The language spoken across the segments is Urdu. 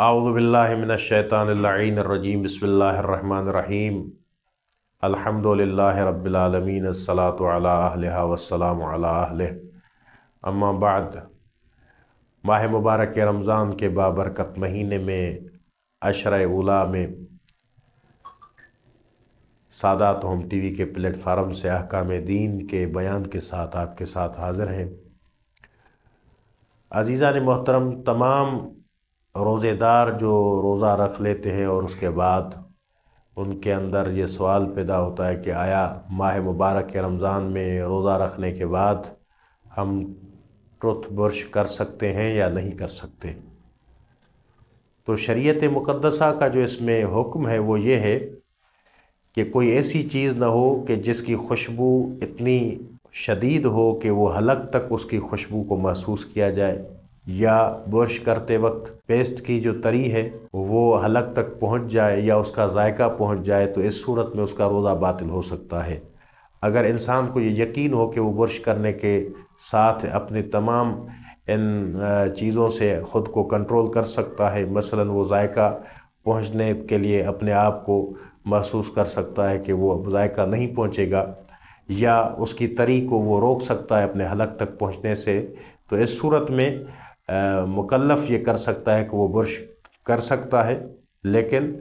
اعوذ باللہ من الشیطان اللعین الرجیم بسم اللہ الرحمن الرحیم الحمد للہ رب العالمین الصلاۃ علی اہلہا والسلام علی اہلہ اما بعد۔ ماہ مبارک رمضان کے بابرکت مہینے میں عشرہ اولیٰ میں سادات ہوم ٹی وی کے پلیٹ فارم سے احکام دین کے بیان کے ساتھ آپ کے ساتھ حاضر ہیں۔ عزیزان محترم، تمام روزے دار جو روزہ رکھ لیتے ہیں اور اس کے بعد ان کے اندر یہ سوال پیدا ہوتا ہے کہ آیا ماہ مبارک رمضان میں روزہ رکھنے کے بعد ہم ٹوتھ برش کر سکتے ہیں یا نہیں کر سکتے؟ تو شریعت مقدسہ کا جو اس میں حکم ہے وہ یہ ہے کہ کوئی ایسی چیز نہ ہو کہ جس کی خوشبو اتنی شدید ہو کہ وہ حلق تک اس کی خوشبو کو محسوس کیا جائے، یا برش کرتے وقت پیسٹ کی جو تری ہے وہ حلق تک پہنچ جائے یا اس کا ذائقہ پہنچ جائے، تو اس صورت میں اس کا روزہ باطل ہو سکتا ہے۔ اگر انسان کو یہ یقین ہو کہ وہ برش کرنے کے ساتھ اپنی تمام ان چیزوں سے خود کو کنٹرول کر سکتا ہے، مثلا وہ ذائقہ پہنچنے کے لیے اپنے آپ کو محسوس کر سکتا ہے کہ وہ ذائقہ نہیں پہنچے گا، یا اس کی تری کو وہ روک سکتا ہے اپنے حلق تک پہنچنے سے، تو اس صورت میں مکلف یہ کر سکتا ہے کہ وہ برش کر سکتا ہے، لیکن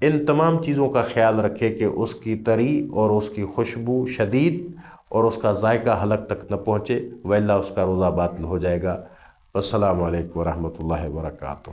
ان تمام چیزوں کا خیال رکھے کہ اس کی تری اور اس کی خوشبو شدید اور اس کا ذائقہ حلق تک نہ پہنچے، وإلا اس کا روزہ باطل ہو جائے گا۔ السلام علیکم ورحمۃ اللہ وبرکاتہ۔